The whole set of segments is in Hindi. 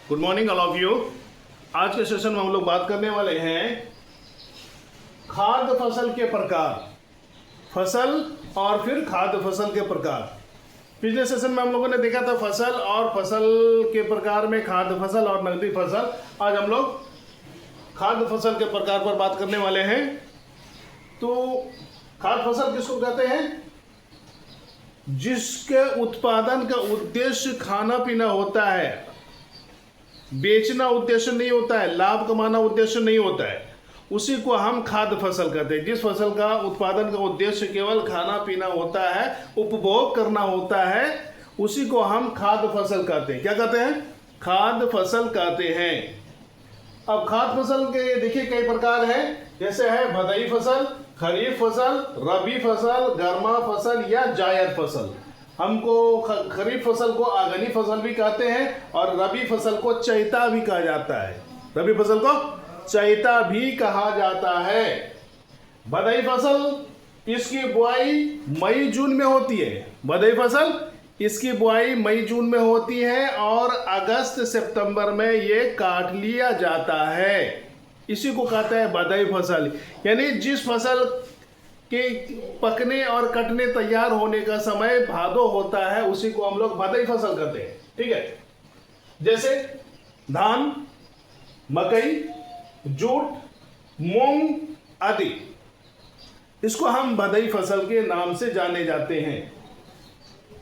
Good morning all of you. आज के सेशन में हम लोग बात करने वाले हैं खाद्य फसल के प्रकार, फसल और फिर खाद्य फसल के प्रकार। पिछले सेशन में हम लोगों ने देखा था फसल और फसल के प्रकार में खाद्य फसल और नकदी फसल। आज हम लोग खाद्य फसल के प्रकार पर बात करने वाले हैं। तो खाद्य फसल किसको कहते हैं? जिसके उत्पादन का उद्देश्य खाना पीना होता है, बेचना उद्देश्य नहीं होता है, लाभ कमाना उद्देश्य नहीं होता है, उसी को हम खाद्य फसल कहते हैं। जिस फसल का उत्पादन का उद्देश्य केवल खाना पीना होता है, उपभोग करना होता है, उसी को हम खाद्य फसल कहते हैं। क्या कहते हैं? खाद्य फसल कहते हैं। अब खाद्य फसल के देखिए कई प्रकार हैं, जैसे है भदई फसल, खरीफ फसल, रबी फसल, गर्मा फसल या जायद फसल। हमको खरीफ फसल को आगनी फसल भी कहते हैं और रबी फसल को चैता भी कहा जाता है। रबी फसल को चैता भी कहा जाता है। भदई फसल इसकी बुआई मई जून में होती है। भदई फसल इसकी बुआई मई जून में होती है और अगस्त सितंबर में ये काट लिया जाता है। इसी को कहते हैं भदई फसल। यानी जिस फसल के पकने और कटने तैयार होने का समय भादो होता है, उसी को हम लोग भदई फसल कहते हैं। ठीक है, जैसे धान, मकई, जूट, मूंग आदि, इसको हम भदई फसल के नाम से जाने जाते हैं।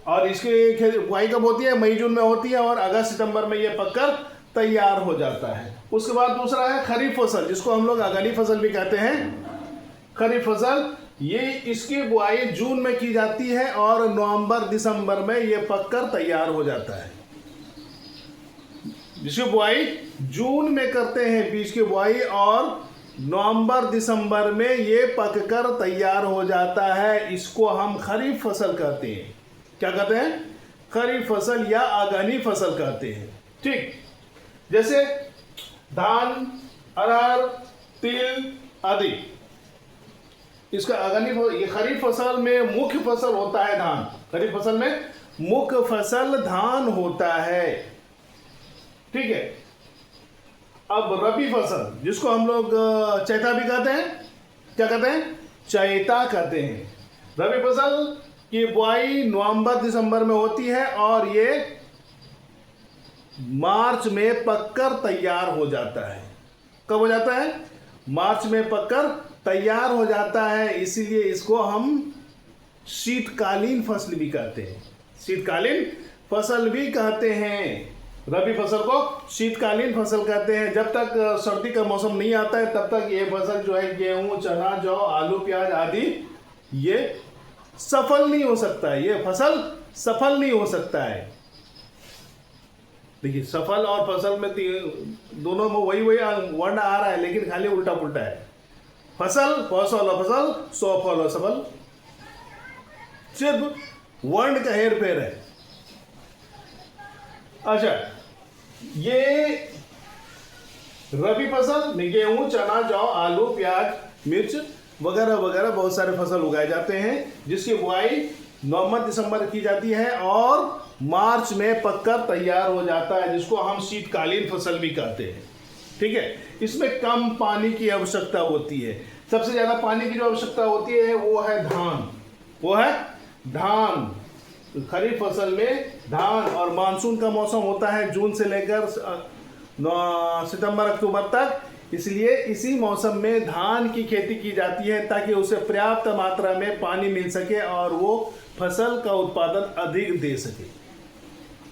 और इसकी बुआई कब होती है? मई जून में होती है और अगस्त सितंबर में यह पककर तैयार हो जाता है। उसके बाद दूसरा है खरीफ फसल, जिसको हम लोग आगनी फसल भी कहते हैं। खरीफ फसल ये इसकी बुआई जून में की जाती है और नवंबर दिसंबर में ये पककर तैयार हो जाता है। जिसकी बुआई जून में करते हैं बीज की बुआई और नवंबर दिसंबर में ये पककर तैयार हो जाता है। इसको हम खरीफ फसल कहते हैं। क्या कहते हैं? खरीफ फसल या आगनी फसल कहते हैं। ठीक, जैसे धान, अरहर, तिल आदि, इसका आगनी ये खरीफ फसल में मुख्य फसल होता है धान। खरीफ फसल में मुख्य फसल धान होता है। ठीक है, अब रबी फसल, जिसको हम लोग चैता भी कहते हैं। क्या कहते हैं? चैता कहते हैं। रबी फसल की बुआई नवंबर दिसंबर में होती है और ये मार्च में पककर तैयार हो जाता है। कब हो जाता है? मार्च में पककर तैयार हो जाता है। इसीलिए इसको हम शीतकालीन फसल भी कहते हैं। शीतकालीन फसल भी कहते हैं। रबी फसल को शीतकालीन फसल कहते हैं। जब तक सर्दी का मौसम नहीं आता है तब तक ये फसल जो है गेहूं, चना, जौ, आलू, प्याज आदि ये सफल नहीं हो सकता है। ये फसल सफल नहीं हो सकता है। देखिए, सफल और फसल में दोनों में वही वर्ण आ रहा है, लेकिन खाली उल्टा पुल्टा है। फसल, फसल और फसल, सफल और सफल, सिर्फ वर्ण का हेर फेर है। अच्छा, ये रबी फसल में गेहूं, चना, जौ, आलू, प्याज, मिर्च वगैरह वगैरह बहुत सारे फसल उगाए जाते हैं, जिसकी बुआई नवंबर दिसंबर की जाती है और मार्च में पककर तैयार हो जाता है, जिसको हम शीतकालीन फसल भी कहते हैं। ठीक है, इसमें कम पानी की आवश्यकता होती है। सबसे ज्यादा पानी की जो आवश्यकता होती है वो है धान। वो है धान। खरीफ फसल में धान, और मानसून का मौसम होता है जून से लेकर सितंबर अक्टूबर तक। इसलिए इसी मौसम में धान की खेती की जाती है ताकि उसे पर्याप्त मात्रा में पानी मिल सके और वो फसल का उत्पादन अधिक दे सके।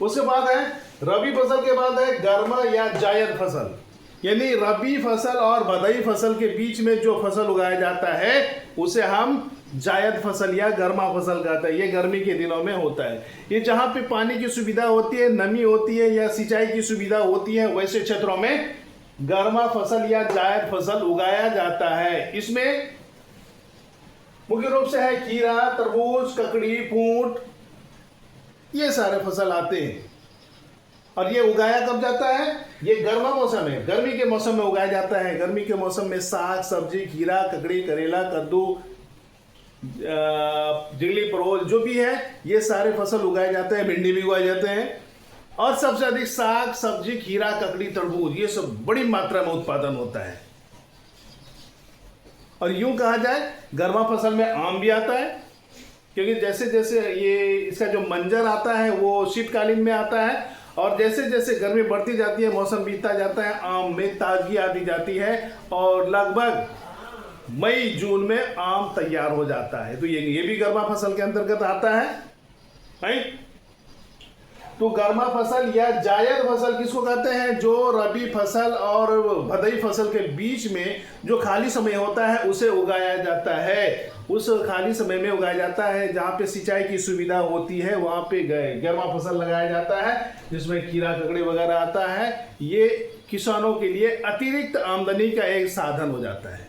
उसके बाद है रबी फसल के बाद है गर्मा या जायद फसल। यानी रबी फसल और भदई फसल के बीच में जो फसल उगाया जाता है उसे हम जायद फसल या गर्मा फसल कहते हैं। ये गर्मी के दिनों में होता है। ये जहाँ पे पानी की सुविधा होती है, नमी होती है या सिंचाई की सुविधा होती है, वैसे क्षेत्रों में गर्मा फसल या जायद फसल उगाया जाता है। इसमें मुख्य रूप से है खीरा, तरबूज, ककड़ी, फूट, ये सारे फसल आते हैं। और ये उगाया कब जाता है? ये गर्मा मौसम है, गर्मी के मौसम में उगाया जाता है। गर्मी के मौसम में साग सब्जी, खीरा, ककड़ी, करेला, कद्दू, जिगली, परोल जो भी है, ये सारे फसल उगाए जाते हैं। भिंडी भी उगाए जाते हैं। और सबसे अधिक साग सब्जी, खीरा, ककड़ी, तरबूज, ये सब बड़ी मात्रा में उत्पादन होता है। और यूं कहा जाए गर्मा फसल में आम भी आता है, क्योंकि जैसे जैसे ये इसका जो मंजर आता है वो शीतकालीन में आता है, और जैसे जैसे गर्मी बढ़ती जाती है, मौसम बीतता जाता है, आम में ताजगी आती जाती है और लगभग मई जून में आम तैयार हो जाता है। तो ये भी गर्मा फसल के अंतर्गत आता है, राइट। तो गर्मा फसल या जायद फसल किसको कहते हैं? जो रबी फसल और भदई फसल के बीच में जो खाली समय होता है उसे उगाया जाता है। उस खाली समय में उगाया जाता है जहाँ पे सिंचाई की सुविधा होती है, वहाँ पे गर्मा फसल लगाया जाता है, जिसमें खीरा, ककड़ी वगैरह आता है। ये किसानों के लिए अतिरिक्त आमदनी का एक साधन हो जाता है,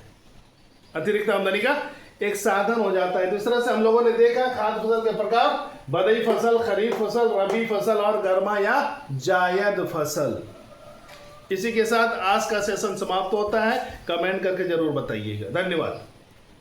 अतिरिक्त आमदनी का एक साधन हो जाता है। तो इस तरह से हम लोगों ने देखा खाद्य फसल के प्रकार: बदई फसल, खरीफ फसल, रबी फसल और गर्मा या जायद फसल। इसी के साथ आज का सेशन समाप्त होता है। कमेंट करके जरूर बताइएगा। धन्यवाद।